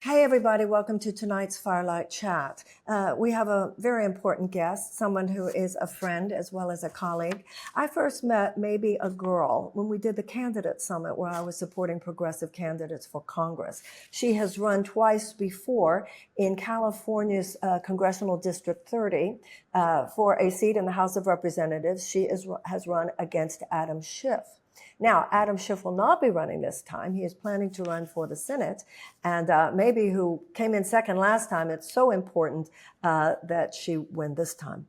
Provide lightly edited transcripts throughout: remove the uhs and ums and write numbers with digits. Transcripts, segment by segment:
Hey everybody, welcome to tonight's Firelight Chat. We have a very important guest, someone who is a friend as well as a colleague. I first met Maebe A when we did the candidate summit where I was supporting progressive candidates for Congress. She has run twice before in California's Congressional District 30 for a seat in the House of Representatives. She has run against Adam Schiff. Now, Adam Schiff will not be running this time. He is planning to run for the Senate. And Maebe, who came in second last time, it's so important that she win this time.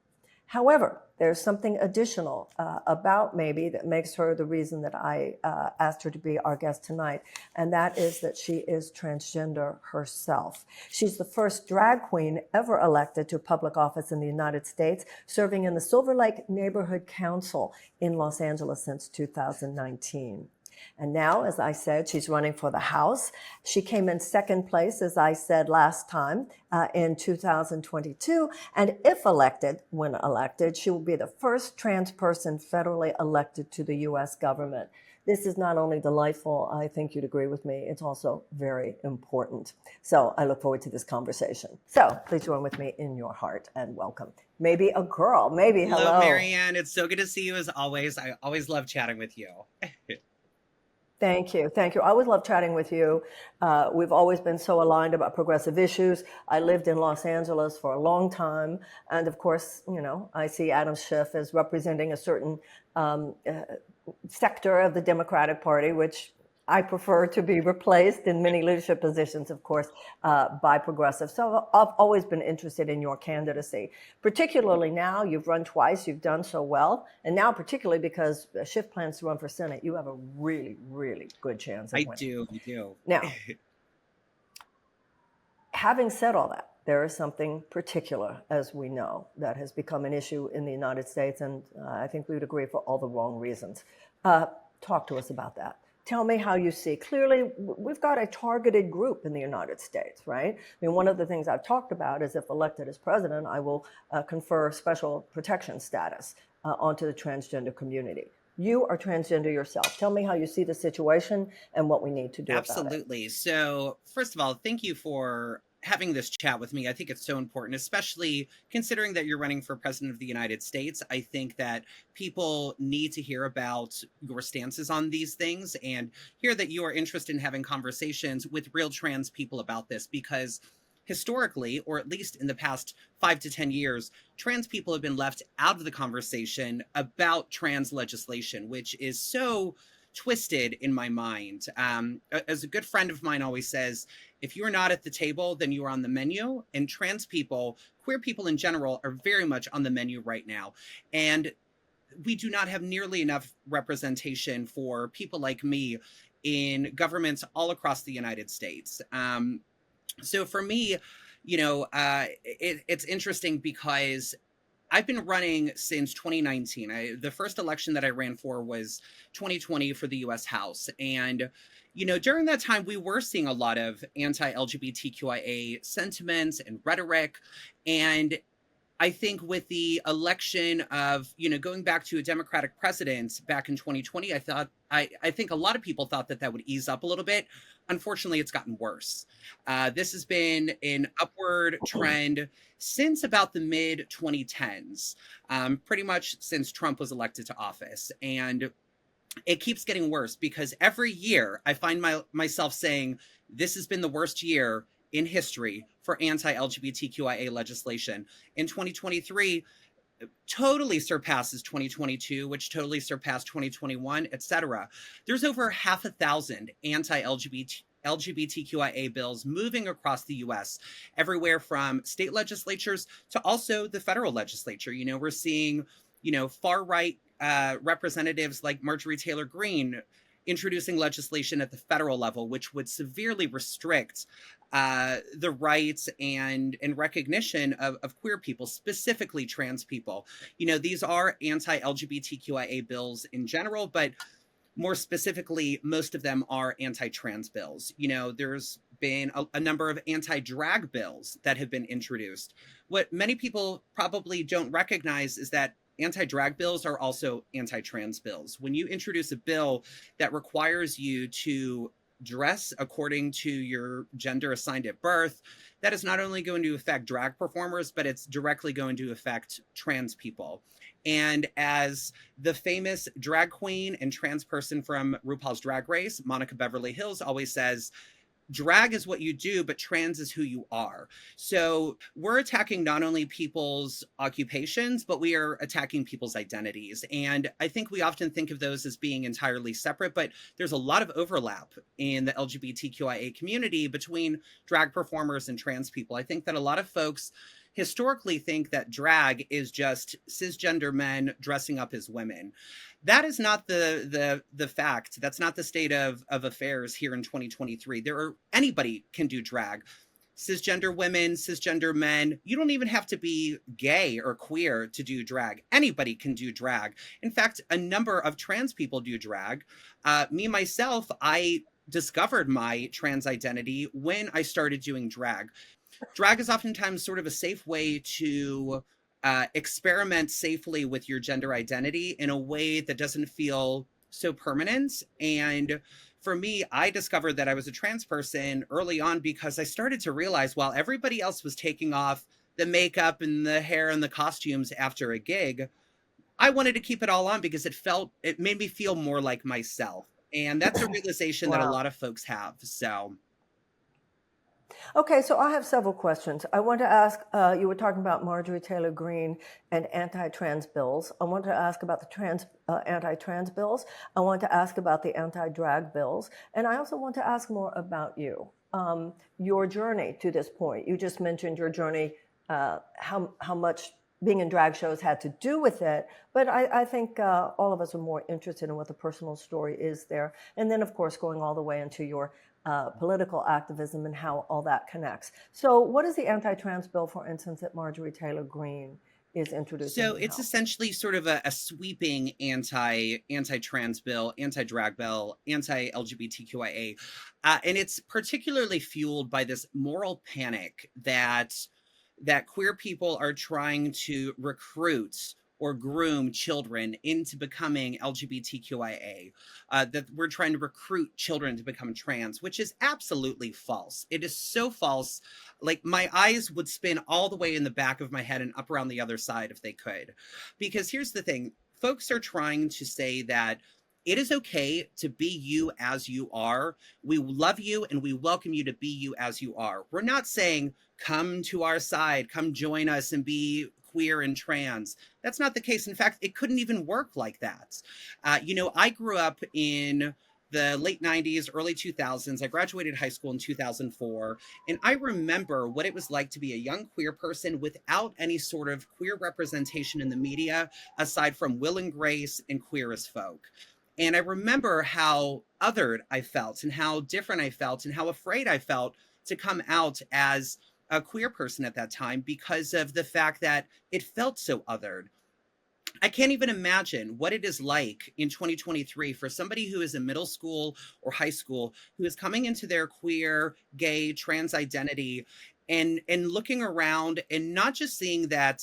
However, there's something additional about Maebe that makes her the reason that I asked her to be our guest tonight, and that is that she is transgender herself. She's the first drag queen ever elected to public office in the United States, serving in the Silver Lake Neighborhood Council in Los Angeles since 2019. And now, as I said, she's running for the House. She came in second place, as I said last time, in 2022. And if elected, when elected, she will be the first trans person federally elected to the U.S. government. This is not only delightful, I think you'd agree with me, it's also very important. So I look forward to this conversation. So please join with me in your heart and welcome. Maebe A. Maebe, hello. Hello, Marianne. It's so good to see you as always. I always love chatting with you. Thank you. Thank you. I always love chatting with you. We've always been so aligned about progressive issues. I lived in Los Angeles for a long time. And of course, you know, I see Adam Schiff as representing a certain sector of the Democratic Party, which I prefer to be replaced in many leadership positions, of course, by progressives. So I've always been interested in your candidacy, particularly now. You've run twice, you've done so well. And now, particularly because Schiff plans to run for Senate, you have a really, really good chance of winning. I do. Now, having said all that, there is something particular, as we know, that has become an issue in the United States, and I think we would agree for all the wrong reasons. Talk to us about that. Tell me how you see. Clearly, we've got a targeted group in the United States, right? I mean, one of the things I've talked about is if elected as president, I will confer special protection status onto the transgender community. You are transgender yourself. Tell me how you see the situation and what we need to do about it. Absolutely. So, first of all, thank you for having this chat with me. I think it's so important, especially considering that you're running for president of the United States. I think that people need to hear about your stances on these things and hear that you are interested in having conversations with real trans people about this, because historically, or at least in the past 5 to 10 years, trans people have been left out of the conversation about trans legislation, which is so twisted in my mind. As a good friend of mine always says, if you're not at the table, then you are on the menu. And trans people, queer people in general, are very much on the menu right now. And we do not have nearly enough representation for people like me in governments all across the United States. So for me, you know, it's interesting because I've been running since 2019. The first election that I ran for was 2020 for the US House. And, you know, during that time, we were seeing a lot of anti-LGBTQIA sentiments and rhetoric. And I think with the election of, you know, going back to a Democratic president back in 2020, I think a lot of people thought that that would ease up a little bit. Unfortunately, it's gotten worse. This has been an upward trend since about the mid 2010s, pretty much since Trump was elected to office. And it keeps getting worse because every year I find myself saying, this has been the worst year in history for anti-LGBTQIA legislation. In 2023, totally surpasses 2022, which totally surpassed 2021, etc. There's over 500,000 anti-LGBTQIA bills moving across the US, everywhere from state legislatures to also the federal legislature. You know, we're seeing, you know, far right representatives like Marjorie Taylor Greene introducing legislation at the federal level, which would severely restrict the rights and recognition of queer people, specifically trans people. You know, these are anti-LGBTQIA bills in general, but more specifically, most of them are anti-trans bills. You know, there's been a number of anti-drag bills that have been introduced. What many people probably don't recognize is that anti-drag bills are also anti-trans bills. When you introduce a bill that requires you to dress according to your gender assigned at birth, that is not only going to affect drag performers, but it's directly going to affect trans people. And as the famous drag queen and trans person from RuPaul's Drag Race, Monica Beverly Hills, always says, drag is what you do, but trans is who you are. So we're attacking not only people's occupations, but we are attacking people's identities. And I think we often think of those as being entirely separate, but there's a lot of overlap in the LGBTQIA community between drag performers and trans people. I think that a lot of folks historically think that drag is just cisgender men dressing up as women. That is not the fact. That's not the state of affairs here in 2023. Anybody can do drag. Cisgender women, cisgender men. You don't even have to be gay or queer to do drag. Anybody can do drag. In fact, a number of trans people do drag. Me, myself, I discovered my trans identity when I started doing drag. Drag is oftentimes sort of a safe way to experiment safely with your gender identity in a way that doesn't feel so permanent. And for me, I discovered that I was a trans person early on because I started to realize while everybody else was taking off the makeup and the hair and the costumes after a gig, I wanted to keep it all on because it made me feel more like myself. And that's a realization that a Wow. lot of folks have. So Okay, so I have several questions. I want to ask, you were talking about Marjorie Taylor Greene and anti-trans bills. I want to ask about the anti-trans bills. I want to ask about the anti-drag bills. And I also want to ask more about you, your journey to this point. You just mentioned your journey, how much being in drag shows had to do with it, but I think all of us are more interested in what the personal story is there. And then, of course, going all the way into your political activism and how all that connects. So what is the anti-trans bill, for instance, that Marjorie Taylor Greene is introducing? So it's essentially sort of a sweeping anti-trans bill, anti-drag bill, anti-LGBTQIA, and it's particularly fueled by this moral panic that queer people are trying to recruit or groom children into becoming LGBTQIA, that we're trying to recruit children to become trans, which is absolutely false. It is so false. Like my eyes would spin all the way in the back of my head and up around the other side if they could. Because here's the thing, folks are trying to say that it is okay to be you as you are. We love you and we welcome you to be you as you are. We're not saying, come to our side, come join us and be queer and trans. That's not the case. In fact, it couldn't even work like that. I grew up in the late 90s, early 2000s. I graduated high school in 2004. And I remember what it was like to be a young queer person without any sort of queer representation in the media, aside from Will and Grace and Queer as Folk. And I remember how othered I felt and how different I felt and how afraid I felt to come out as a queer person at that time because of the fact that it felt so othered. I can't even imagine what it is like in 2023 for somebody who is in middle school or high school who is coming into their queer, gay, trans identity and looking around and not just seeing that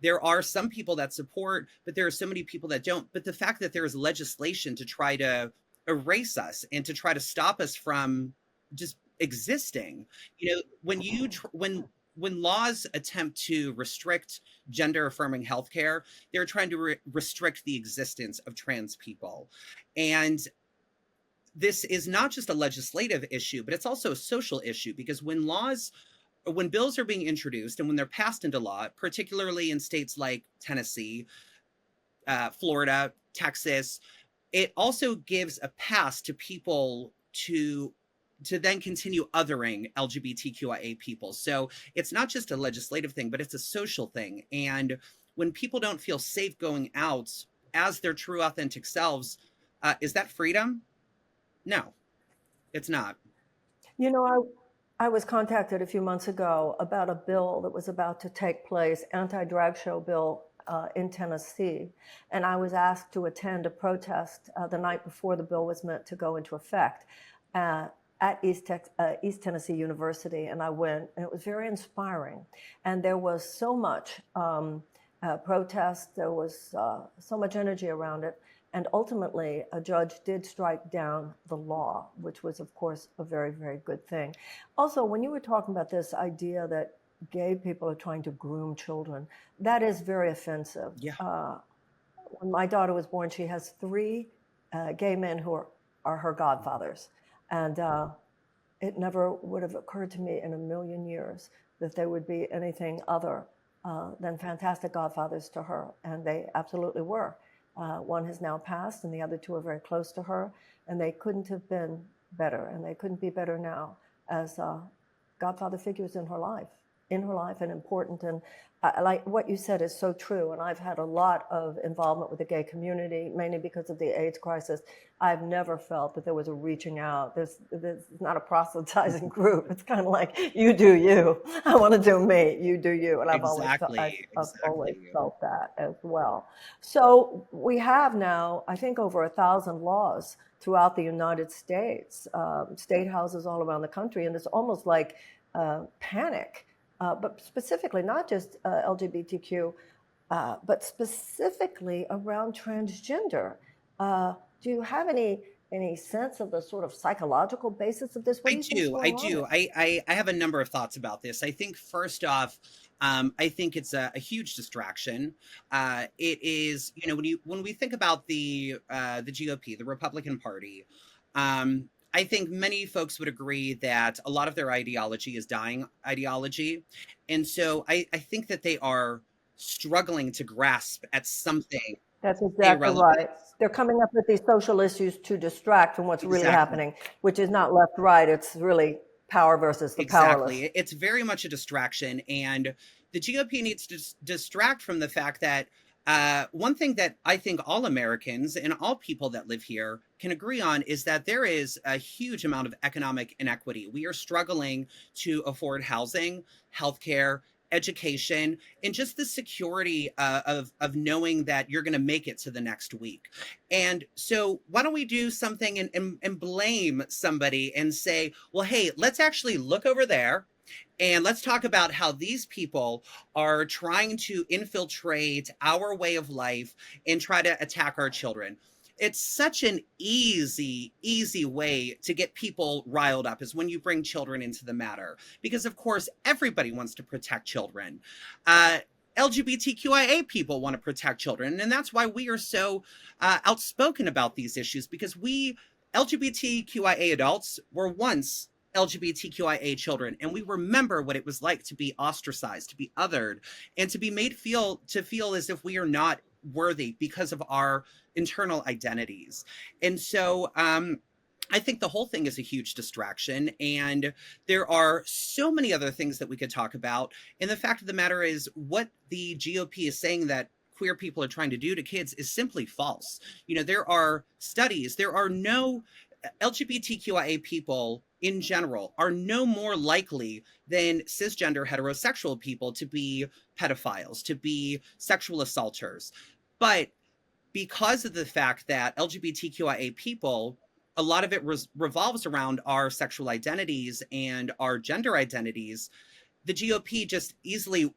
there are some people that support, but there are so many people that don't. But the fact that there is legislation to try to erase us and to try to stop us from just existing. When laws attempt to restrict gender affirming healthcare, they're trying to restrict the existence of trans people. And this is not just a legislative issue, but it's also a social issue because when bills are being introduced and when they're passed into law, particularly in states like Tennessee, Florida, Texas, it also gives a pass to people to then continue othering LGBTQIA people. So it's not just a legislative thing, but it's a social thing. And when people don't feel safe going out as their true authentic selves, is that freedom? No, it's not. I was contacted a few months ago about a bill that was about to take place, anti-drag show bill in Tennessee. And I was asked to attend a protest the night before the bill was meant to go into effect at East Tennessee University. And I went, and it was very inspiring. And there was so much protest, there was so much energy around it. And ultimately, a judge did strike down the law, which was, of course, a very, very good thing. Also, when you were talking about this idea that gay people are trying to groom children, that is very offensive. Yeah. When my daughter was born, she has three gay men who are her godfathers. And it never would have occurred to me in a million years that they would be anything other than fantastic godfathers to her. And they absolutely were. One has now passed, and the other two are very close to her. And they couldn't have been better, and they couldn't be better now as godfather figures in her life and important. And like what you said is so true. And I've had a lot of involvement with the gay community, mainly because of the AIDS crisis. I've never felt that there was a reaching out. There's not a proselytizing group. It's kind of like, you do you. I want to do me. You do you. And I've always felt that as well. So we have now, I think, over 1,000 laws throughout the United States, state houses all around the country. And it's almost like panic. But specifically, not just LGBTQ, but specifically around transgender. Do you have any sense of the sort of psychological basis of this? I do. I have a number of thoughts about this. I think first off, I think it's a huge distraction. It is, when we think about the GOP, the Republican Party, I think many folks would agree that a lot of their ideology is dying ideology. And so I think that they are struggling to grasp at something. That's exactly right. They're coming up with these social issues to distract from what's really happening, which is not left-right. It's really power versus the powerless. Exactly. It's very much a distraction. And the GOP needs to distract from the fact that one thing that I think all Americans and all people that live here can agree on is that there is a huge amount of economic inequity. We are struggling to afford housing, healthcare, education, and just the security of knowing that you're going to make it to the next week. And so why don't we do something and blame somebody and say, well, hey, let's actually look over there. And let's talk about how these people are trying to infiltrate our way of life and try to attack our children. It's such an easy way to get people riled up is when you bring children into the matter. Because, of course, everybody wants to protect children. LGBTQIA people want to protect children. And that's why we are so outspoken about these issues, because we LGBTQIA adults were once LGBTQIA children, and we remember what it was like to be ostracized, to be othered, and to be made feel as if we are not worthy because of our internal identities. And so I think the whole thing is a huge distraction, and there are so many other things that we could talk about. And the fact of the matter is, what the GOP is saying that queer people are trying to do to kids is simply false. There are studies, there are no LGBTQIA people in general are no more likely than cisgender heterosexual people to be pedophiles, to be sexual assaulters. But because of the fact that LGBTQIA people, a lot of it revolves around our sexual identities and our gender identities, the GOP just easily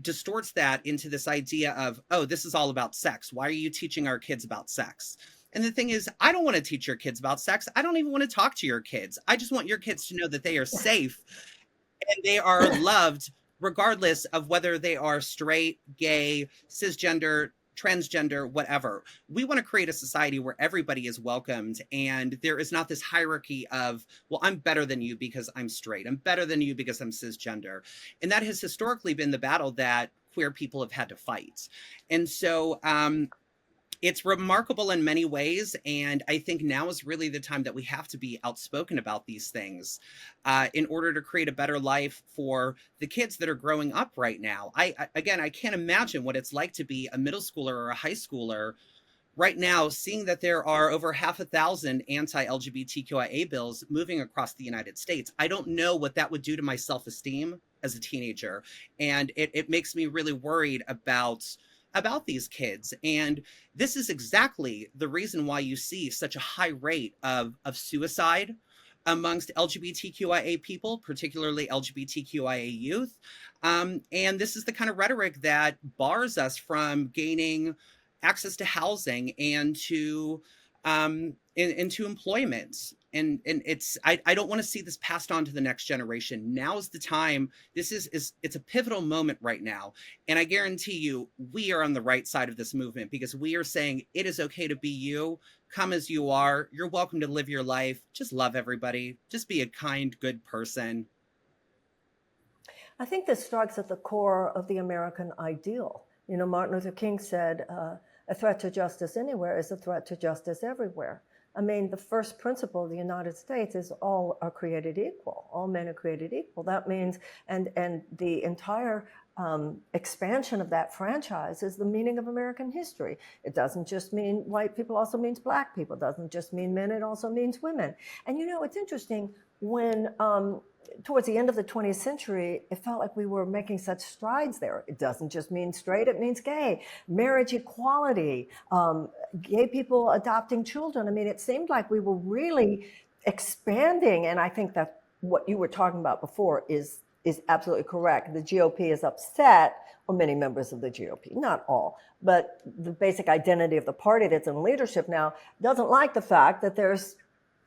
distorts that into this idea of, oh, this is all about sex. Why are you teaching our kids about sex? And the thing is, I don't want to teach your kids about sex. I don't even want to talk to your kids. I just want your kids to know that they are safe and they are loved, regardless of whether they are straight, gay, cisgender, transgender, whatever. We want to create a society where everybody is welcomed, and there is not this hierarchy of, well, I'm better than you because I'm straight. I'm better than you because I'm cisgender. And that has historically been the battle that queer people have had to fight. And so, it's remarkable in many ways, and I think now is really the time that we have to be outspoken about these things in order to create a better life for the kids that are growing up right now. I can't imagine what it's like to be a middle schooler or a high schooler right now, seeing that there are over 500,000 anti-LGBTQIA bills moving across the United States. I don't know what that would do to my self-esteem as a teenager, and it makes me really worried about these kids. And this is exactly the reason why you see such a high rate of suicide amongst LGBTQIA people, particularly LGBTQIA youth. And this is the kind of rhetoric that bars us from gaining access to housing and to into employment. And I don't want to see this passed on to the next generation. Now's the time. This is it's a pivotal moment right now. And I guarantee you, we are on the right side of this movement because we are saying it is okay to be you. Come as you are. You're welcome to live your life. Just love everybody. Just be a kind, good person. I think this strikes at the core of the American ideal. You know, Martin Luther King said, a threat to justice anywhere is a threat to justice everywhere. I mean, the first principle of the United States is all are created equal. All men are created equal. That means, and the entire expansion of that franchise is the meaning of American history. It doesn't just mean white people, also means black people. It doesn't just mean men, it also means women. And you know, it's interesting when towards the end of the 20th century, it felt like we were making such strides there. It doesn't just mean straight, it means gay. Marriage equality, gay people adopting children. I mean, it seemed like we were really expanding. And I think that what you were talking about before is absolutely correct. The GOP is upset, or many members of the GOP, not all, but the basic identity of the party that's in leadership now doesn't like the fact that there's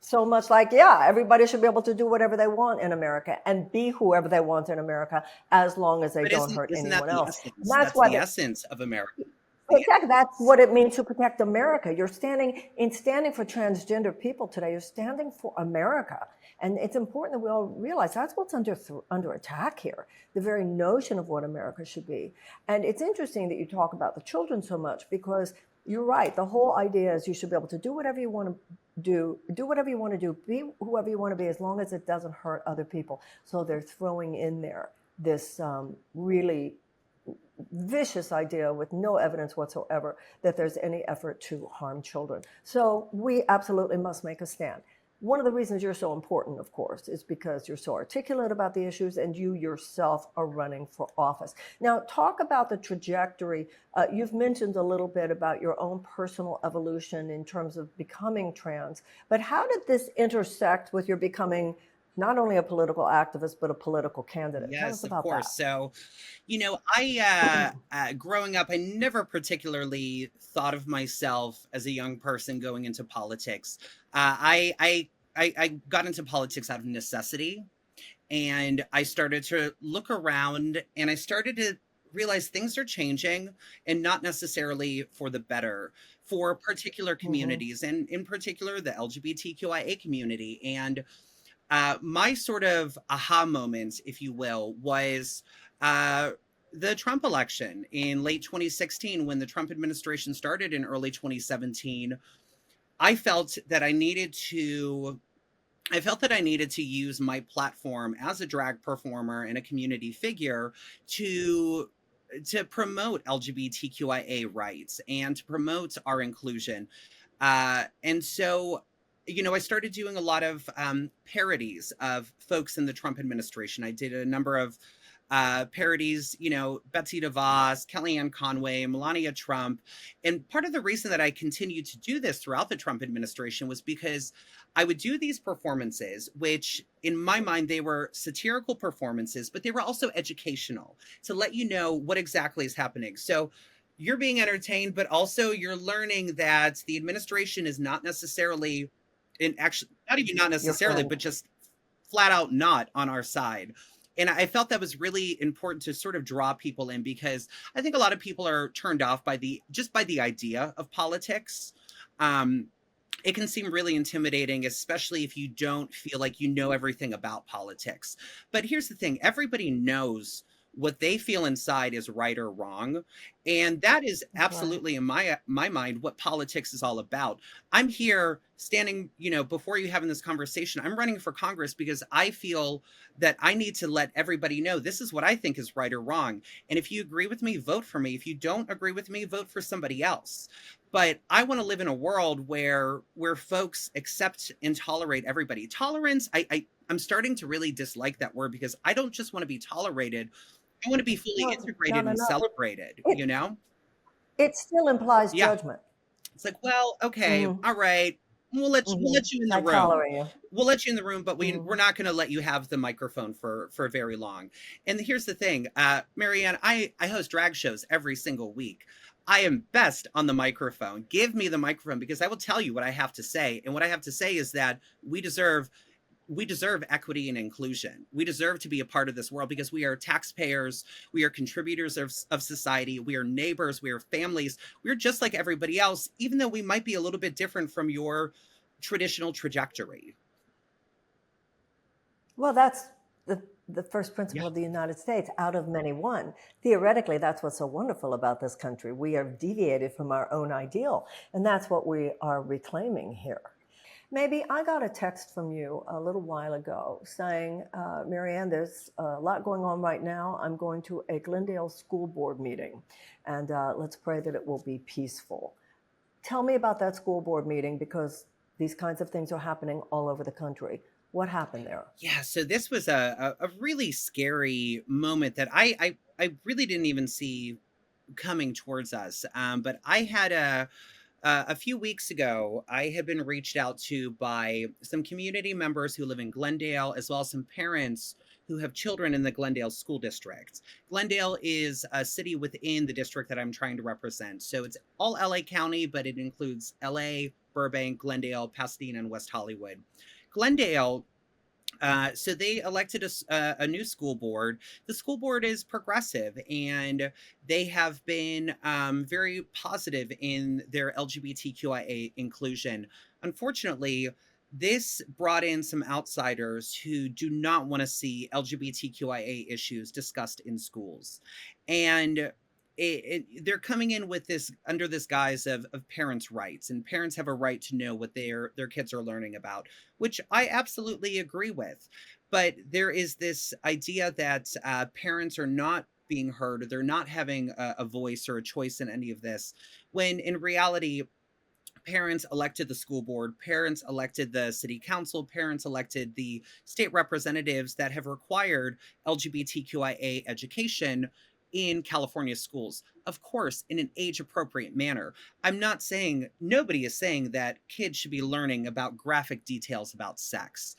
so much like, yeah, everybody should be able to do whatever they want in America and be whoever they want in America as long as they But don't hurt isn't that anyone the else. And essence? that's That's why the essence of America. exactly, that's what it means to protect America. You're standing for transgender people today. You're standing for America. And it's important that we all realize that's what's under attack here, the very notion of what America should be. And it's interesting that you talk about the children so much because you're right. The whole idea is you should be able to do whatever you want to do whatever you want to do, be whoever you want to be, as long as it doesn't hurt other people. So they're throwing in there this really vicious idea with no evidence whatsoever that there's any effort to harm children. So we absolutely must make a stand. One of the reasons you're so important, of course, is because you're so articulate about the issues and you yourself are running for office. Now, talk about the trajectory. You've mentioned a little bit about your own personal evolution in terms of becoming trans, but how did this intersect with your becoming not only a political activist, but a political candidate? Tell us Yes, of about course. that. So, I growing up, I never particularly thought of myself as a young person going into politics. I got into politics out of necessity, and I started to look around, and I started to realize things are changing, and not necessarily for the better for particular Mm-hmm. communities, and in particular the LGBTQIA community. And my sort of aha moment, if you will, was uh, the Trump election in late 2016 when the Trump administration started in early 2017. I felt that I needed to. I felt that I needed to use my platform as a drag performer and a community figure to promote LGBTQIA rights and to promote our inclusion. And so, I started doing a lot of parodies of folks in the Trump administration. I did a number of parodies, Betsy DeVos, Kellyanne Conway, Melania Trump. And part of the reason that I continued to do this throughout the Trump administration was because I would do these performances, which in my mind, they were satirical performances, but they were also educational to let you know what exactly is happening. So you're being entertained, but also you're learning that the administration is not necessarily, and actually not even not Your necessarily, friend. but just flat out not on our side. And I felt that was really important to sort of draw people in because I think a lot of people are turned off by the idea of politics. Um, it can seem really intimidating, especially if you don't feel like you know everything about politics. But here's the thing, everybody knows what they feel inside is right or wrong. And that is That's right. absolutely in my mind what politics is all about. I'm here standing, before you having this conversation. I'm running for Congress because I feel that I need to let everybody know this is what I think is right or wrong. And if you agree with me, vote for me. If you don't agree with me, vote for somebody else. But I want to live in a world where folks accept and tolerate everybody. Tolerance, I'm starting to really dislike that word because I don't just want to be tolerated. I want to be fully No, no, integrated no, and no. celebrated, It, it still implies Yeah. judgment. It's like, well, okay, Mm-hmm. all right. We'll Mm-hmm. let you in the I room. tolerate you. We'll let you in the room, but we're Mm-hmm. not going to let you have the microphone for very long. And here's the thing, Marianne, I host drag shows every single week. I am best on the microphone. Give me the microphone because I will tell you what I have to say. And what I have to say is that we deserve equity and inclusion. We deserve to be a part of this world because we are taxpayers, we are contributors of society, we are neighbors, we are families. We're just like everybody else, even though we might be a little bit different from your traditional trajectory. Well, that's the first Yeah. principle of the United States, out of many one. Theoretically, that's what's so wonderful about this country. We are deviated from our own ideal, and that's what we are reclaiming here. Maybe I got a text from you a little while ago saying, Marianne, there's a lot going on right now. I'm going to a Glendale school board meeting, and let's pray that it will be peaceful. Tell me about that school board meeting because these kinds of things are happening all over the country. What happened there? Yeah, so this was a really scary moment that I really didn't even see coming towards us. But I had a few weeks ago, I had been reached out to by some community members who live in Glendale, as well as some parents who have children in the Glendale school district. Glendale is a city within the district that I'm trying to represent. So it's all LA County, but it includes LA, Burbank, Glendale, Pasadena, and West Hollywood. Glendale, so they elected a new school board. The school board is progressive, and they have been very positive in their LGBTQIA inclusion. Unfortunately, this brought in some outsiders who do not want to see LGBTQIA issues discussed in schools. And they're coming in with this under this guise of parents' rights, and parents have a right to know what their kids are learning about, which I absolutely agree with. But there is this idea that parents are not being heard, or they're not having a voice or a choice in any of this, when in reality, parents elected the school board, parents elected the city council, parents elected the state representatives that have required LGBTQIA education in California schools. Of course, in an age appropriate manner. I'm not saying, nobody is saying that kids should be learning about graphic details about sex.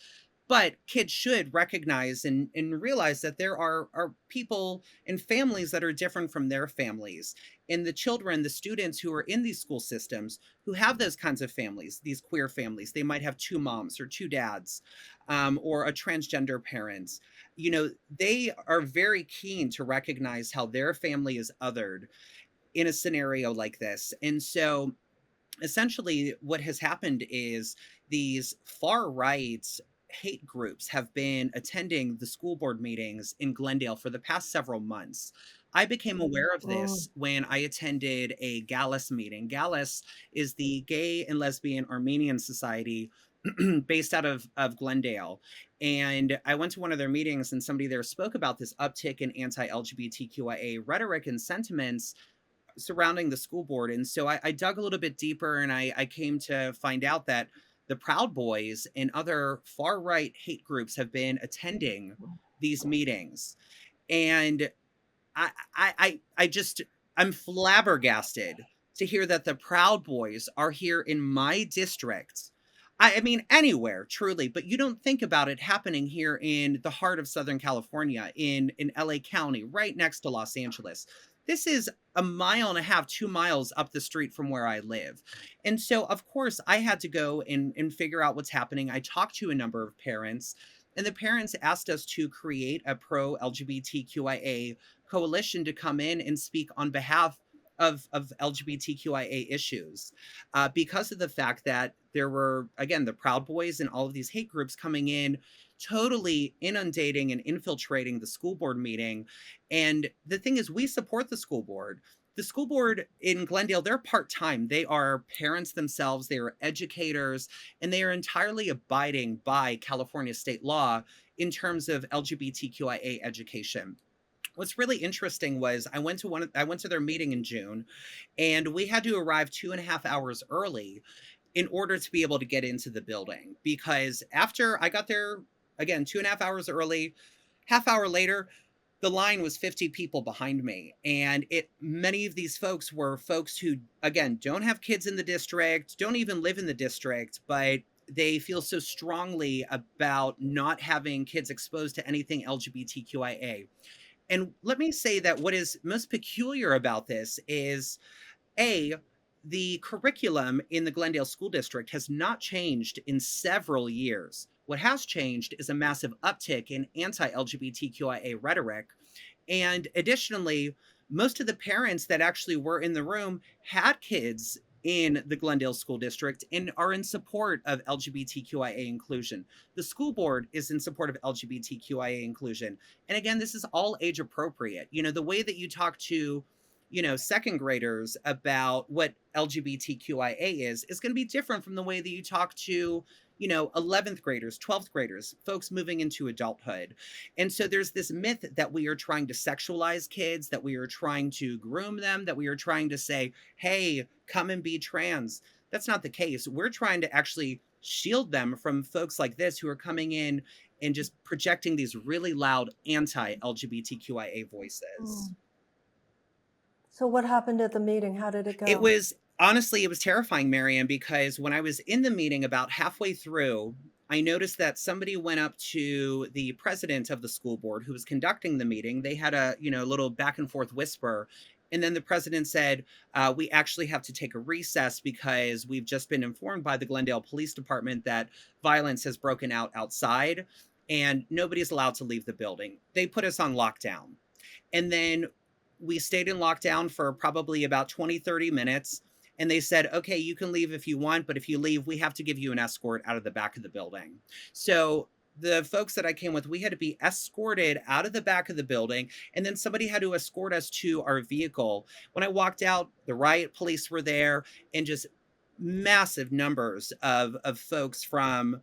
But kids should recognize and realize that there are people and families that are different from their families. And the children, the students who are in these school systems who have those kinds of families, these queer families, they might have two moms or two dads, or a transgender parent. You know, they are very keen to recognize how their family is othered in a scenario like this. And so essentially what has happened is these far right hate groups have been attending the school board meetings in Glendale for the past several months. I became aware of Mm. this when I attended a Gallus meeting. Gallus is the Gay and Lesbian Armenian Society based out of Glendale. And I went to one of their meetings, and somebody there spoke about this uptick in anti LGBTQIA rhetoric and sentiments surrounding the school board. And so I dug a little bit deeper, and I came to find out that the Proud Boys and other far right hate groups have been attending these meetings. And I just, I'm flabbergasted to hear that the Proud Boys are here in my district. I mean, anywhere, truly, but you don't think about it happening here in the heart of Southern California, in LA County, right next to Los Angeles. This is a mile and a half, 2 miles up the street from where I live. And so, of course, I had to go and figure out what's happening. I talked to a number of parents, and the parents asked us to create a pro LGBTQIA coalition to come in and speak on behalf of LGBTQIA issues, because of the fact that there were, again, the Proud Boys and all of these hate groups coming in, totally inundating and infiltrating the school board meeting. And the thing is, we support the school board. The school board in Glendale, they're part time. They are parents themselves, they are educators, and they are entirely abiding by California state law in terms of LGBTQIA education. What's really interesting was I went to their meeting in June, and we had to arrive 2.5 hours early in order to be able to get into the building, because after I got there, again, 2.5 hours early, half hour later, the line was 50 people behind me. And many of these folks were folks who, again, don't have kids in the district, don't even live in the district, but they feel so strongly about not having kids exposed to anything LGBTQIA. And let me say that what is most peculiar about this is A, the curriculum in the Glendale School District has not changed in several years. What has changed is a massive uptick in anti-LGBTQIA rhetoric. And additionally, most of the parents that actually were in the room had kids in the Glendale School District and are in support of LGBTQIA inclusion. The school board is in support of LGBTQIA inclusion. And again, this is all age appropriate. You know, the way that you talk to, you know, second graders about what LGBTQIA is going to be different from the way that you talk to, you know, 11th graders, 12th graders, folks moving into adulthood. And so there's this myth that we are trying to sexualize kids, that we are trying to groom them, that we are trying to say, hey, come and be trans. That's not the case. We're trying to actually shield them from folks like this who are coming in and just projecting these really loud anti-LGBTQIA voices. So what happened at the meeting? How did it go? It was honestly, it was terrifying, Marianne, because when I was in the meeting about halfway through, I noticed that somebody went up to the president of the school board who was conducting the meeting. They had a, you know, little back and forth whisper. And then the president said, we actually have to take a recess because we've just been informed by the Glendale Police Department that violence has broken out outside and nobody's allowed to leave the building. They put us on lockdown. And then we stayed in lockdown for probably about 20, 30 minutes. And they said, okay, you can leave if you want, but if you leave, we have to give you an escort out of the back of the building. So the folks that I came with, we had to be escorted out of the back of the building. And then somebody had to escort us to our vehicle. When I walked out, the riot police were there and just massive numbers of folks from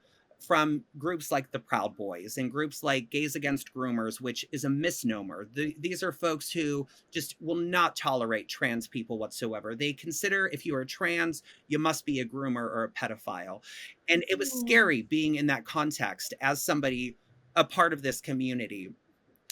groups like the Proud Boys and groups like Gays Against Groomers, which is a misnomer. These are folks who just will not tolerate trans people whatsoever. They consider if you are trans, you must be a groomer or a pedophile. And it was scary being in that context as somebody, a part of this community.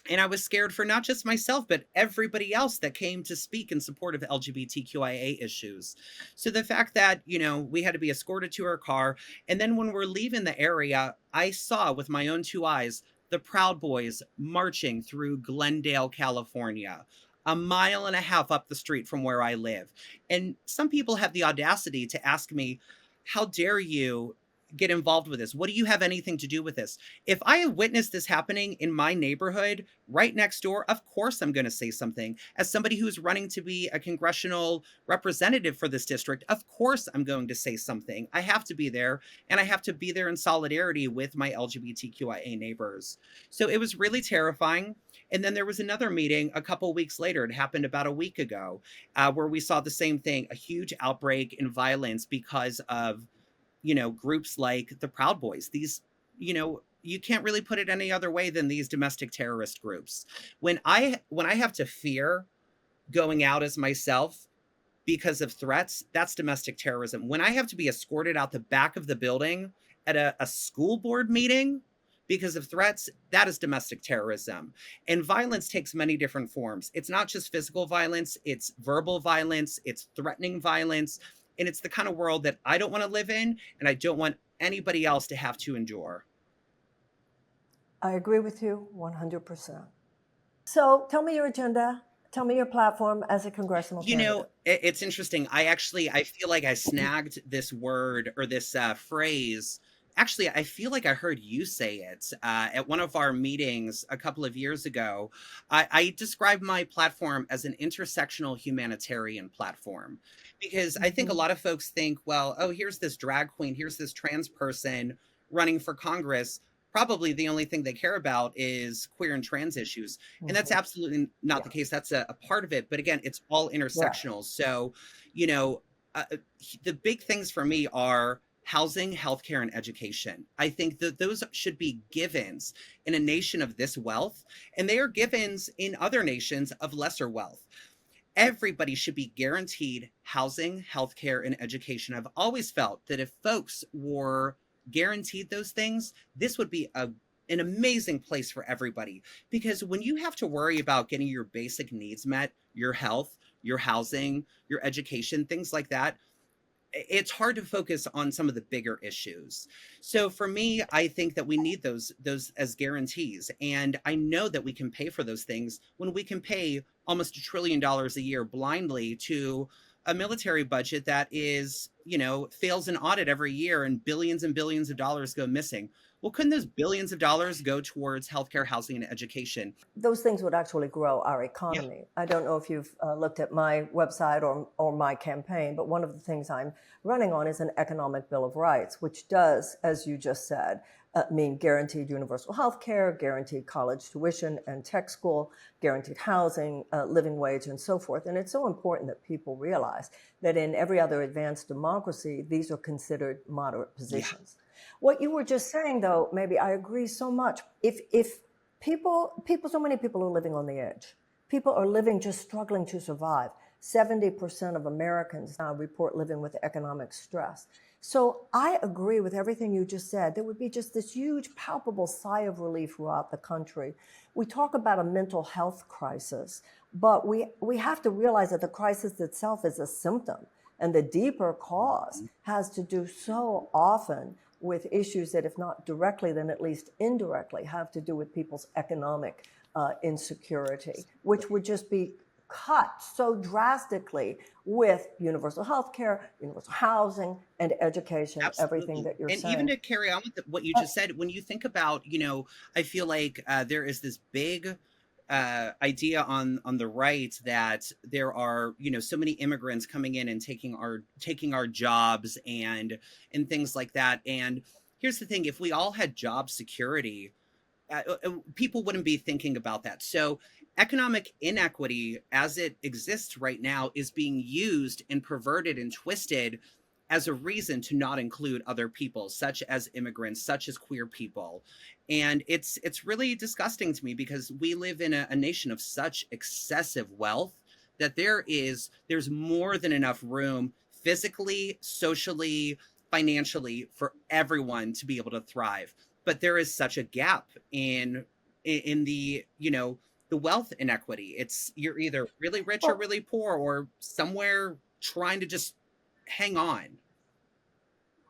And I was scared for not just myself, but everybody else that came to speak in support of LGBTQIA issues. So the fact that, you know, we had to be escorted to our car. And then when we're leaving the area, I saw with my own two eyes the Proud Boys marching through Glendale, California, a mile and a half up the street from where I live. And some people have the audacity to ask me, how dare you get involved with this? What do you have anything to do with this? If I have witnessed this happening in my neighborhood right next door, of course I'm going to say something. As somebody who's running to be a congressional representative for this district, of course I'm going to say something. I have to be there, and I have to be there in solidarity with my LGBTQIA neighbors. So it was really terrifying. And then there was another meeting a couple weeks later. It happened about a week ago, where we saw the same thing, a huge outbreak in violence because of, you know, groups like the Proud Boys. These, you know, you can't really put it any other way than these domestic terrorist groups. When I have to fear going out as myself because of threats, that's domestic terrorism. When I have to be escorted out the back of the building at a school board meeting because of threats, that is domestic terrorism. And violence takes many different forms. It's not just physical violence, it's verbal violence, it's threatening violence. And it's the kind of world that I don't want to live in, and I don't want anybody else to have to endure. I agree with you 100%. So tell me your agenda. Tell me your platform as a congressional candidate. You know, it's interesting. I feel like I snagged this word or this phrase. Actually, I feel like I heard you say it at one of our meetings a couple of years ago. I described my platform as an intersectional humanitarian platform because I think a lot of folks think, well, oh, here's this drag queen, here's this trans person running for Congress. Probably the only thing they care about is queer and trans issues. And that's absolutely not the case. That's a part of it. But again, it's all intersectional. So, you know, the big things for me are housing, healthcare, and education. I think that those should be givens in a nation of this wealth, and they are givens in other nations of lesser wealth. Everybody should be guaranteed housing, healthcare, and education. I've always felt that if folks were guaranteed those things, this would be an amazing place for everybody. Because when you have to worry about getting your basic needs met, your health, your housing, your education, things like that, it's hard to focus on some of the bigger issues. So for me, I think that we need those as guarantees. And I know that we can pay for those things when we can pay almost $1 trillion a year blindly to a military budget that is, fails an audit every year and billions of dollars go missing. Well, couldn't those billions of dollars go towards healthcare, housing, and education? Those things would actually grow our Yeah. economy. I don't know if you've looked at my website or my campaign, but one of the things I'm running on is an economic bill of rights, which does, as you just said, mean guaranteed universal health care, guaranteed college tuition and tech school, guaranteed housing, living wage, and so forth. And it's so important that people realize that in every other advanced democracy, these are considered moderate Yeah. positions. What you were just saying, though, maybe I agree so much. If so many people are living on the edge. People are living just struggling to survive. 70% of Americans now report living with economic stress. So I agree with everything you just said. There would be just this huge, palpable sigh of relief throughout the country. We talk about a mental health crisis, but we have to realize that the crisis itself is a symptom, and the deeper cause has to do so often with issues that, if not directly, then at least indirectly, have to do with people's economic insecurity, which would just be cut so drastically with universal health care, universal housing, and education, everything Absolutely. that you're And even saying. to carry on with what you just said, when you think about, I feel like there is this big idea on the right that there are, so many immigrants coming in and taking our jobs and things like that. And here's the thing: if we all had job security, people wouldn't be thinking about that. So economic inequity as it exists right now is being used and perverted and twisted as a reason to not include other people, such as immigrants, such as queer people. And it's really disgusting to me, because we live in a nation of such excessive wealth that there's more than enough room physically, socially, financially for everyone to be able to thrive. But there is such a gap in the wealth inequity. It's you're either really rich or Well, really poor, or somewhere trying to just hang on.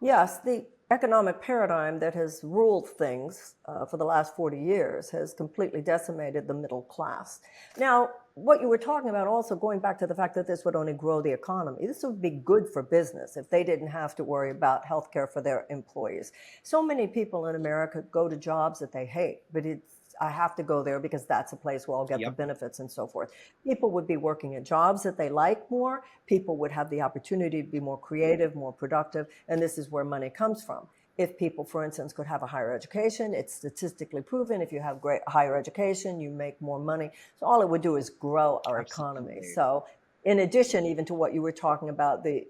yes, the economic paradigm that has ruled things for the last 40 years has completely decimated the middle class. Now, what you were talking about, also going back to the fact that this would only grow the economy, this would be good for business if they didn't have to worry about health care for their employees. So many people in America go to jobs that they hate, but I have to go there because that's a place where I'll get the Yep. benefits and so forth. People would be working at jobs that they like more. People would have the opportunity to be more creative, more productive, and this is where money comes from. If people, for instance, could have a higher education, it's statistically proven if you have great higher education, you make more money. So all it would do is grow our economy. Absolutely. So in addition, even to what you were talking about, the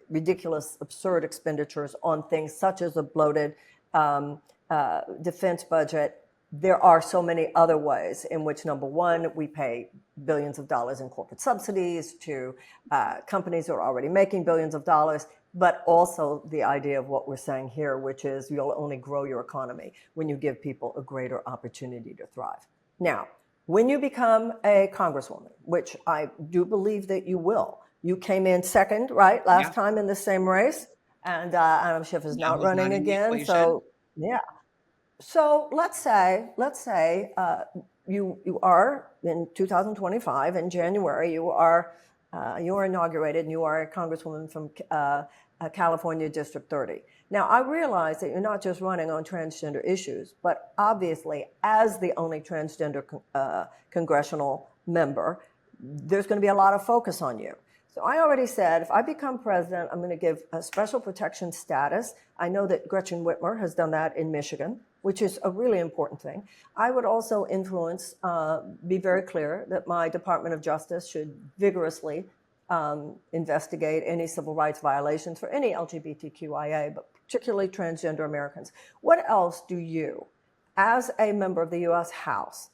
ridiculous, absurd expenditures on things such as a bloated defense budget, there are so many other ways in which, number one, we pay billions of dollars in corporate subsidies to companies that are already making billions of dollars, but also the idea of what we're saying here, which is you'll only grow your economy when you give people a greater opportunity to thrive. Now, when you become a congresswoman, which I do believe that you will, you came in second, right, Yeah. last time in the same race, and Adam Schiff is Yeah, not who's not running in the again. equation? So, yeah. So let's say you are in 2025 in January. You are inaugurated, and you are a congresswoman from California District 30. Now I realize that you're not just running on transgender issues, but obviously, as the only transgender congressional member, there's going to be a lot of focus on you. So I already said, if I become president, I'm going to give a special protection status. I know that Gretchen Whitmer has done that in Michigan, which is a really important thing. I would also influence, be very clear that my Department of Justice should vigorously investigate any civil rights violations for any LGBTQIA, but particularly transgender Americans. What else do you, as a member of the U.S. House,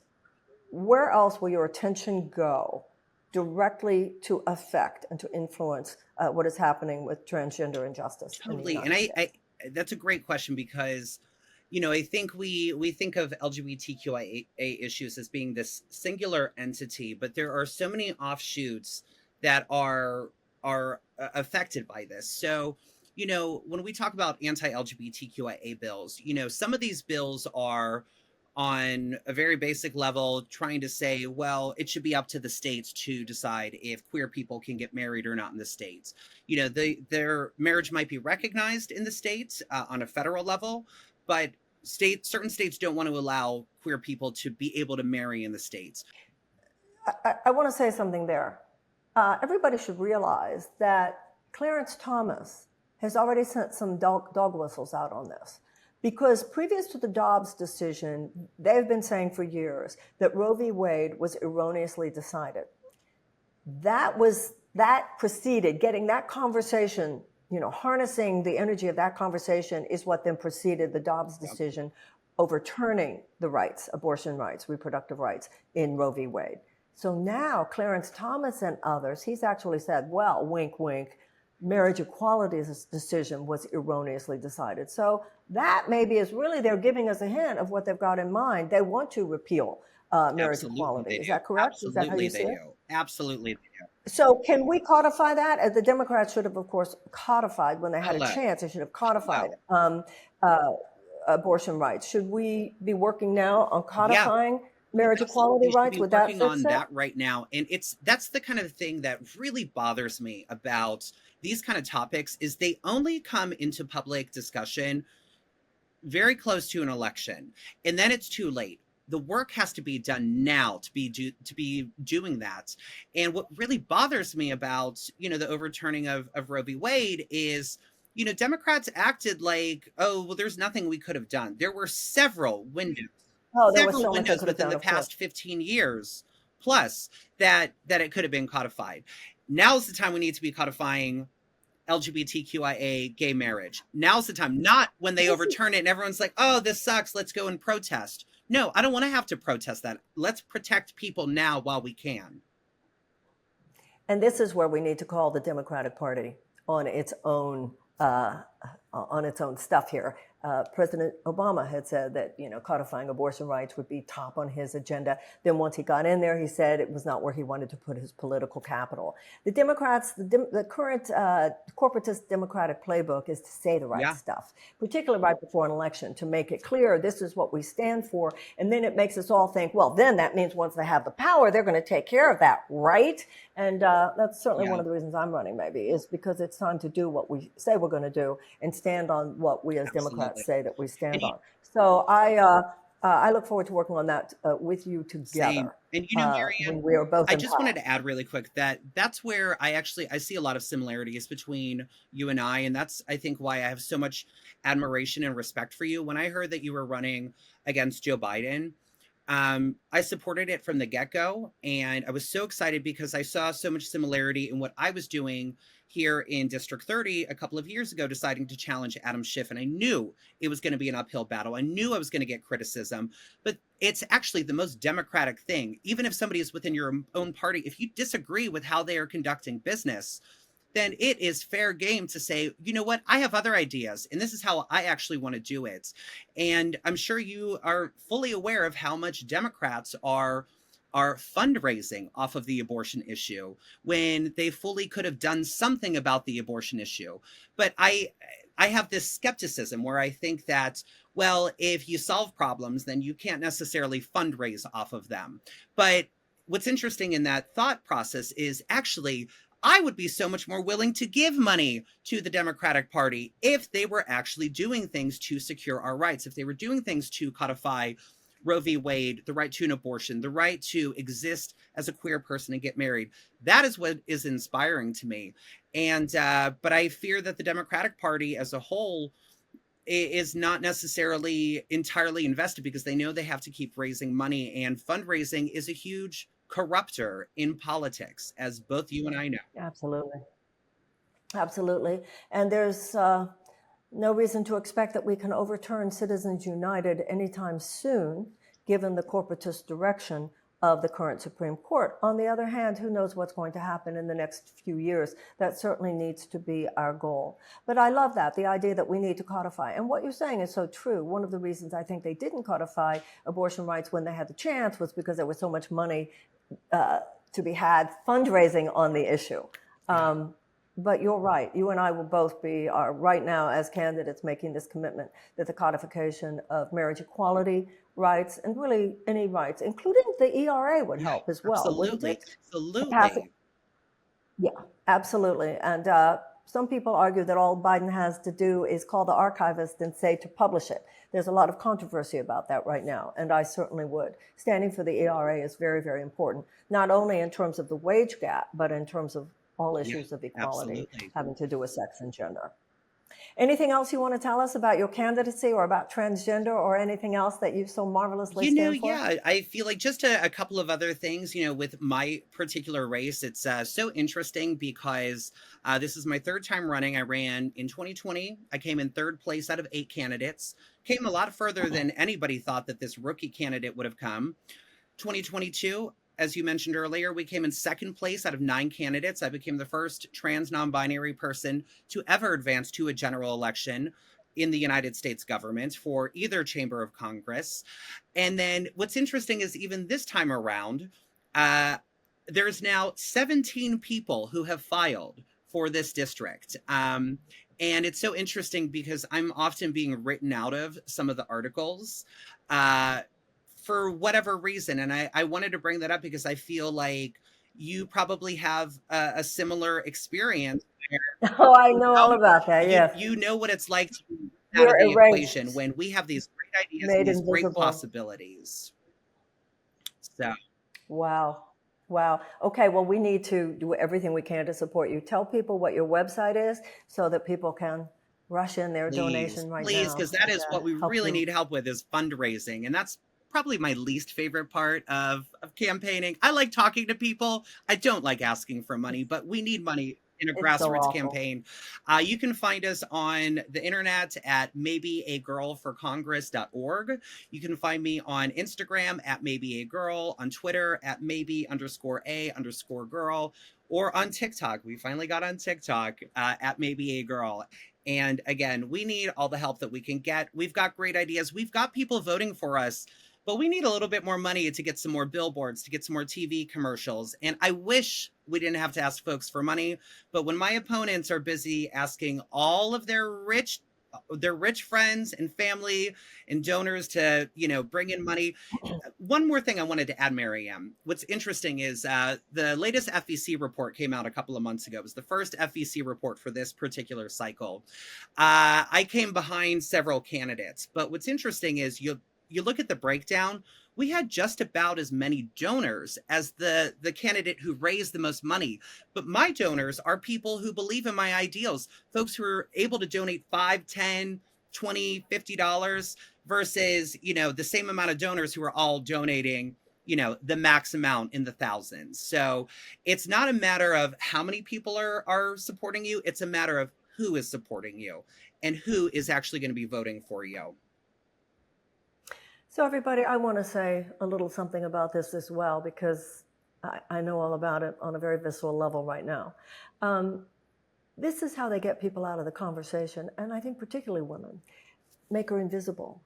where else will your attention go directly to affect and to influence what is happening with transgender injustice in the Totally. And United I States? that's a great question, because I think we think of LGBTQIA issues as being this singular entity, but there are so many offshoots that are affected by this. So, when we talk about anti-LGBTQIA bills, some of these bills are on a very basic level, trying to say, well, it should be up to the states to decide if queer people can get married or not in the states. You know, their marriage might be recognized in the states on a federal level, but certain states don't want to allow queer people to be able to marry in the states. I want to say something there. Everybody should realize that Clarence Thomas has already sent some dog whistles out on this. Because previous to the Dobbs decision, they've been saying for years that Roe v. Wade was erroneously decided. That preceded getting that conversation, harnessing the energy of that conversation is what then preceded the Dobbs decision overturning the rights, abortion rights, reproductive rights in Roe v. Wade. So now Clarence Thomas and others, he's actually said, well, wink, wink, marriage equality decision was erroneously decided. So that maybe is really, they're giving us a hint of what they've got in mind. They want to repeal marriage equality. Is that correct? Absolutely, is that how you they see do. It? Absolutely, they do. So can we codify that? The Democrats should have, of course, codified when they had a chance. They should have codified abortion rights. Should we be working now on codifying marriage equality rights? Would that working on that right now? And that's the kind of thing that really bothers me about these kind of topics is they only come into public discussion very close to an election, and then it's too late. The work has to be done now to be doing that. And what really bothers me about, the overturning of Roe v. Wade is, Democrats acted like, oh, well, there's nothing we could have done. There were several windows. There were so windows within the past 15 years plus that it could have been codified. Now's the time we need to be codifying LGBTQIA gay marriage. Now's the time, not when they overturn it and everyone's like, oh, this sucks, let's go and protest. No, I don't want to have to protest that. Let's protect people now while we can. And this is where we need to call the Democratic Party on its own stuff here. President Obama had said that, codifying abortion rights would be top on his agenda. Then once he got in there, he said it was not where he wanted to put his political capital. The Democrats, the current corporatist Democratic playbook is to say the right stuff, particularly right before an election, to make it clear this is what we stand for. And then it makes us all think, well, then that means once they have the power, they're going to take care of that, right? And that's certainly one of the reasons I'm running, maybe, is because it's time to do what we say we're going to do and stand on what we as Democrats say that we stand on. So I look forward to working on that with you together. Same. And Marianne, when we are both I just wanted to add really quick that's where I see a lot of similarities between you and I that's, I think, why I have so much admiration and respect for you. When I heard that you were running against Joe Biden, I supported it from the get-go, and I was so excited because I saw so much similarity in what I was doing here in District 30 a couple of years ago, deciding to challenge Adam Schiff. And I knew it was going to be an uphill battle. I knew I was going to get criticism, but it's actually the most democratic thing. Even if somebody is within your own party, if you disagree with how they are conducting business, then it is fair game to say, you know what, I have other ideas, and this is how I actually want to do it. And I'm sure you are fully aware of how much Democrats are fundraising off of the abortion issue when they fully could have done something about the abortion issue. But I have this skepticism where I think that, well, if you solve problems, then you can't necessarily fundraise off of them. But what's interesting in that thought process is actually, I would be so much more willing to give money to the Democratic Party if they were actually doing things to secure our rights, if they were doing things to codify Roe v. Wade, the right to an abortion, the right to exist as a queer person and get married. That is what is inspiring to me. And but I fear that the Democratic Party as a whole is not necessarily entirely invested because they know they have to keep raising money, and fundraising is a huge corrupter in politics, as both you and I know. Absolutely. Absolutely. And there's no reason to expect that we can overturn Citizens United anytime soon, given the corporatist direction of the current Supreme Court. On the other hand, who knows what's going to happen in the next few years? That certainly needs to be our goal. But I love that, the idea that we need to codify. And what you're saying is so true. One of the reasons I think they didn't codify abortion rights when they had the chance was because there was so much money to be had fundraising on the issue. But you're right. You and I will both be right now as candidates making this commitment that the codification of marriage equality rights and really any rights, including the ERA would help as well, wouldn't Absolutely. it? Absolutely. Yeah, absolutely. And some people argue that all Biden has to do is call the archivist and say to publish it. There's a lot of controversy about that right now, and I certainly would. Standing for the ERA is very, very important, not only in terms of the wage gap, but in terms of all Yeah, issues of equality absolutely. having to do with sex and gender. Anything else you want to tell us about your candidacy or about transgender or anything else that you so marvelously stand for? Yeah, I feel like just a couple of other things, with my particular race, it's so interesting because this is my third time running. I ran in 2020. I came in third place out of 8 candidates, came a lot further than anybody thought that this rookie candidate would have come. 2022, as you mentioned earlier, we came in second place out of 9 candidates. I became the first trans non-binary person to ever advance to a general election in the United States government for either chamber of Congress. And then what's interesting is even this time around, there's now 17 people who have filed for this district. And it's so interesting because I'm often being written out of some of the articles for whatever reason. And I wanted to bring that up because I feel like you probably have a similar experience where Oh, I know all about that. Yes. you know what it's like to be out of We're the equation erased, when we have these great ideas and made these great invisible. possibilities. So Wow. Wow. Okay. Well, we need to do everything we can to support you. Tell people what your website is so that people can rush in their please, donation right please, now because that and is what we help really you. need help with is fundraising. And that's probably my least favorite part of campaigning. I like talking to people. I don't like asking for money, but we need money in a It's so grassroots awful. campaign. You can find us on the internet at mabeagirlforcongress.org. You can find me on Instagram at mabeagirl, on Twitter at mabe_a_girl, or on TikTok. We finally got on TikTok at mabeagirl. And again, we need all the help that we can get. We've got great ideas. We've got people voting for us, but we need a little bit more money to get some more billboards, to get some more TV commercials. And I wish we didn't have to ask folks for money, but when my opponents are busy asking all of their rich friends and family and donors to, bring in money. One more thing I wanted to add, Marianne. What's interesting is the latest FEC report came out a couple of months ago. It was the first FEC report for this particular cycle. I came behind several candidates, but what's interesting is you look at the breakdown. We had just about as many donors as the candidate who raised the most money. But my donors are people who believe in my ideals, folks who are able to donate $5, $10, $20, $50 versus, the same amount of donors who are all donating, the max amount in the thousands. So it's not a matter of how many people are supporting you. It's a matter of who is supporting you and who is actually going to be voting for you. So, everybody, I want to say a little something about this as well, because I know all about it on a very visceral level right now. This is how they get people out of the conversation, and I think particularly women. Make her invisible,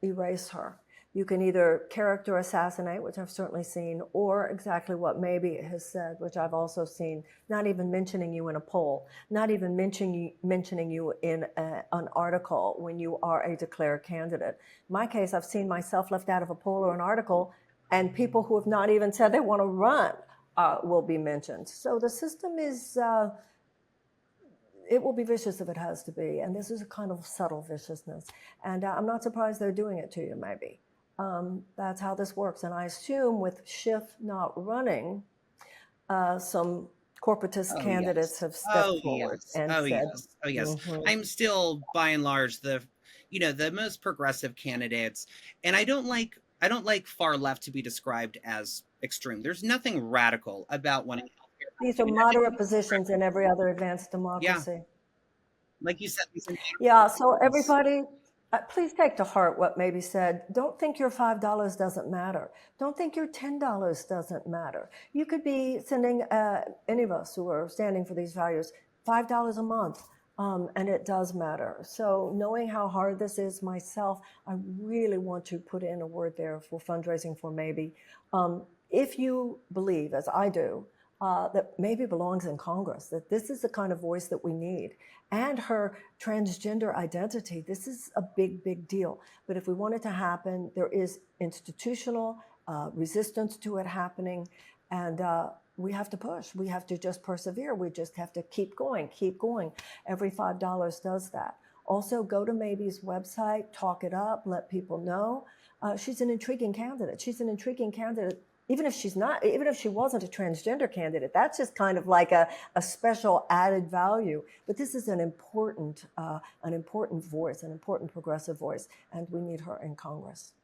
erase her. You can either character assassinate, which I've certainly seen, or exactly what Maebe has said, which I've also seen, not even mentioning you in a poll, not even mentioning you in an article when you are a declared candidate. In my case, I've seen myself left out of a poll or an article, and people who have not even said they want to run will be mentioned. So the system is... it will be vicious if it has to be, and this is a kind of subtle viciousness. And I'm not surprised they're doing it to you, maybe. That's how this works. And I assume with Schiff not running, some corporatist candidates have stepped forward and said, yes. I'm still by and large the most progressive candidates, and I don't like far left to be described as extreme. There's nothing radical about wanting healthcare. These are moderate positions in every other advanced Yeah, democracy. like you said, these are Yeah, so everybody, please take to heart what Maebe said. Don't think your $5 doesn't matter. Don't think your $10 doesn't matter. You could be sending any of us who are standing for these values $5 a month, and it does matter. So knowing how hard this is myself, I really want to put in a word there for fundraising for Maebe. If you believe, as I do, that maybe belongs in Congress, that this is the kind of voice that we need. And her transgender identity, this is a big, big deal. But if we want it to happen, there is institutional resistance to it happening. And we have to push. We have to just persevere. We just have to keep going, keep going. Every $5 does that. Also, go to Maebe's website, talk it up, let people know. She's an intriguing candidate. She's an intriguing candidate. Even if she's not, even if she wasn't a transgender candidate, that's just kind of like a special added value. But this is an important voice, an important progressive voice, and we need her in Congress.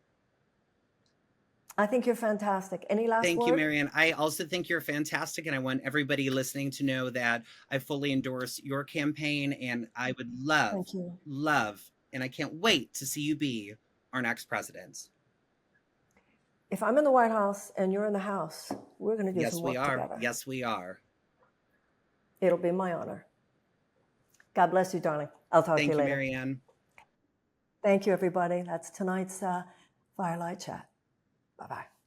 I think you're fantastic. Any last Thank word? you, Marianne. I also think you're fantastic, and I want everybody listening to know that I fully endorse your campaign, and I would love, and I can't wait to see you be our next president. If I'm in the White House and you're in the House, we're going to do some work together. Yes, we are. It'll be my honor. God bless you, darling. I'll talk to you later. Thank you, Marianne. Thank you, everybody. That's tonight's Firelight Chat. Bye-bye.